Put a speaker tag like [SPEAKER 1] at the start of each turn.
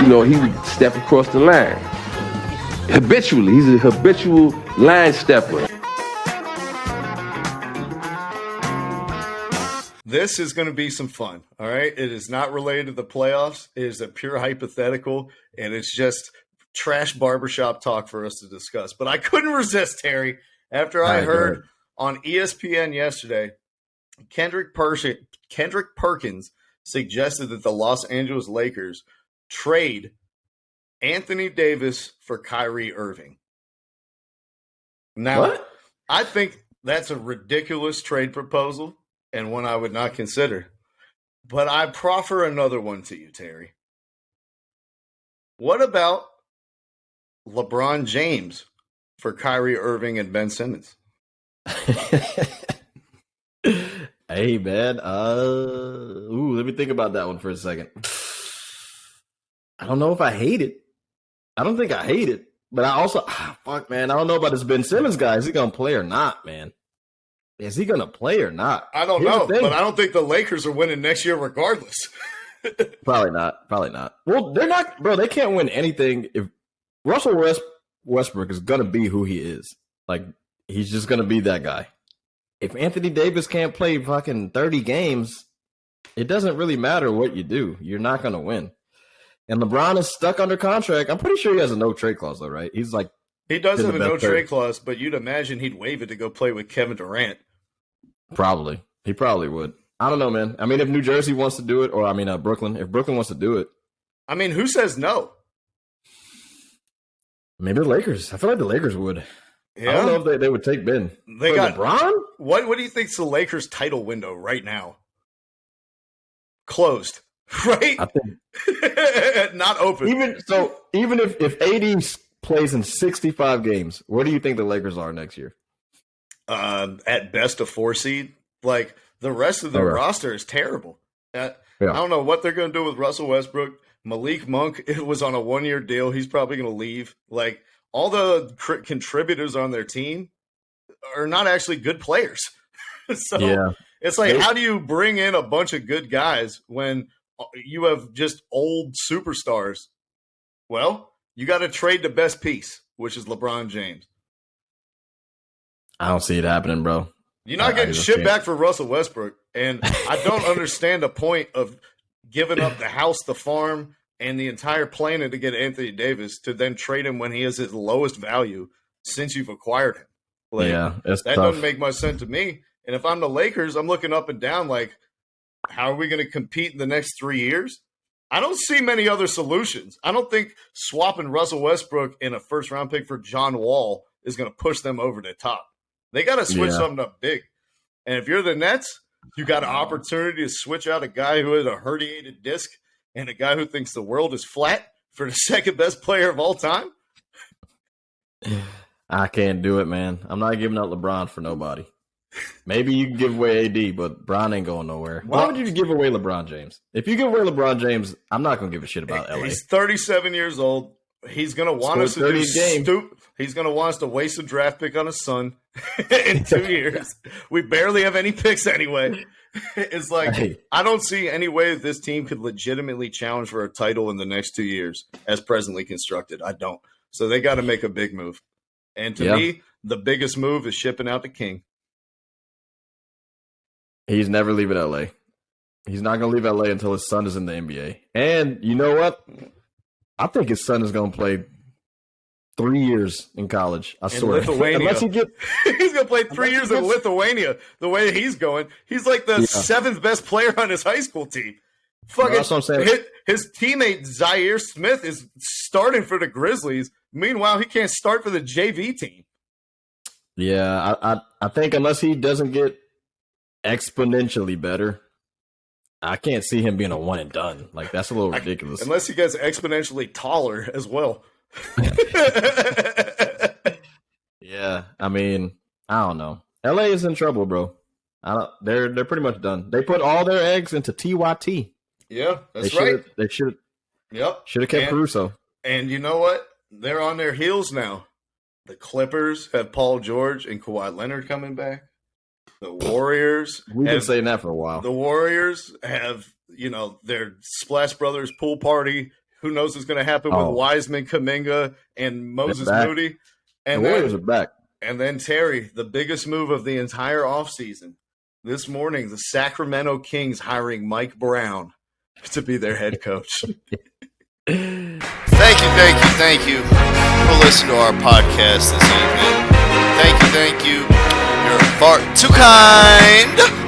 [SPEAKER 1] he would step across the line. Habitually. He's a habitual line stepper.
[SPEAKER 2] This is going to be some fun, all right? It is not related to the playoffs. It is a pure hypothetical, and it's just trash barbershop talk for us to discuss. But I couldn't resist, Terry, after I heard on ESPN yesterday, Kendrick Perkins suggested that the Los Angeles Lakers trade Anthony Davis for Kyrie Irving. Now,
[SPEAKER 3] what?
[SPEAKER 2] I think that's a ridiculous trade proposal and one I would not consider. But I proffer another one to you, Terry. What about LeBron James for Kyrie Irving and Ben Simmons?
[SPEAKER 3] Hey, man. Let me think about that one for a second. I don't know if I hate it. I don't think I hate it. But I also, fuck, man. I don't know about this Ben Simmons guy. Is he going to play or not, man? Is he going to play or not?
[SPEAKER 2] I don't know, but I don't think the Lakers are winning next year regardless.
[SPEAKER 3] Probably not. Well, they're not, bro. They can't win anything if Russell Westbrook is going to be who he is. Like, he's just going to be that guy. If Anthony Davis can't play fucking 30 games, it doesn't really matter what you do. You're not going to win. And LeBron is stuck under contract. I'm pretty sure he has a no-trade clause, though, right? He's like,
[SPEAKER 2] he does have a no-trade clause, but you'd imagine he'd waive it to go play with Kevin Durant.
[SPEAKER 3] Probably. He probably would. I don't know, man. I mean, if New Jersey wants to do it, or Brooklyn, if Brooklyn wants to do it.
[SPEAKER 2] I mean, who says no?
[SPEAKER 3] Maybe the Lakers. I feel like the Lakers would.
[SPEAKER 2] Yeah.
[SPEAKER 3] I don't know if they would take Ben.
[SPEAKER 2] They got
[SPEAKER 3] LeBron?
[SPEAKER 2] What do you think's the Lakers' title window right now? Closed, right?
[SPEAKER 3] I think
[SPEAKER 2] not open.
[SPEAKER 3] Even if AD plays in 65 games, where do you think the Lakers are next year?
[SPEAKER 2] At best a 4 seed. Like, the rest of the roster is terrible. I don't know what they're going to do with Russell Westbrook. Malik Monk, it was on a 1-year deal. He's probably going to leave. Like, all the contributors on their team are not actually good players. So it's like, how do you bring in a bunch of good guys when you have just old superstars? Well, you got to trade the best piece, which is LeBron James.
[SPEAKER 3] I don't see it happening, bro.
[SPEAKER 2] You're not getting shit back for Russell Westbrook. And I don't understand the point of giving up the house, the farm, and the entire planet to get Anthony Davis to then trade him when he has his lowest value since you've acquired him. Like, that
[SPEAKER 3] tough.
[SPEAKER 2] doesn't make much sense to me. And if I'm the Lakers, I'm looking up and down like, how are we going to compete in the next 3 years? I don't see many other solutions. I don't think swapping Russell Westbrook in a first-round pick for John Wall is going to push them over the top. They got to switch something up big. And if you're the Nets, you got an opportunity to switch out a guy who has a herniated disc and a guy who thinks the world is flat for the second best player of all time.
[SPEAKER 3] I can't do it, man. I'm not giving up LeBron for nobody. Maybe you can give away AD, but Bron ain't going nowhere. Why would you give away LeBron James? If you give away LeBron James, I'm not going to give a shit about LA.
[SPEAKER 2] He's 37 years old. He's going to want us to do He's going to want us to waste a draft pick on his son in 2 years. We barely have any picks anyway. It's like, I don't see any way that this team could legitimately challenge for a title in the next 2 years as presently constructed. I don't. So they got to make a big move. And to me, the biggest move is shipping out the King.
[SPEAKER 3] He's never leaving LA. He's not going to leave LA until his son is in the NBA. And you know what? I think his son is going to play 3 years in college. I swear.
[SPEAKER 2] Lithuania. Unless he's going to play 3 years in Lithuania the way he's going. He's like the seventh best player on his high school team.
[SPEAKER 3] That's what I'm saying.
[SPEAKER 2] His teammate Zaire Smith is starting for the Grizzlies. Meanwhile, he can't start for the JV team.
[SPEAKER 3] Yeah, I think unless he doesn't get exponentially better, I can't see him being a one and done. Like, that's a little ridiculous.
[SPEAKER 2] Unless he gets exponentially taller as well.
[SPEAKER 3] Yeah, I mean, I don't know. LA is in trouble, bro. They're pretty much done. They put all their eggs into TYT.
[SPEAKER 2] Yeah, that's right.
[SPEAKER 3] They should.
[SPEAKER 2] Yep.
[SPEAKER 3] Should have kept Caruso.
[SPEAKER 2] And you know what? They're on their heels now. The Clippers have Paul George and Kawhi Leonard coming back. The Warriors.
[SPEAKER 3] We've been saying that for a while.
[SPEAKER 2] The Warriors have, their Splash Brothers pool party Who knows what's going to happen with Wiseman, Kuminga, and Moses Moody? And
[SPEAKER 3] the Warriors are back.
[SPEAKER 2] And then, Terry, the biggest move of the entire offseason. This morning, the Sacramento Kings hiring Mike Brown to be their head coach.
[SPEAKER 4] Thank you for listening to our podcast this evening. Thank you. You're far too kind.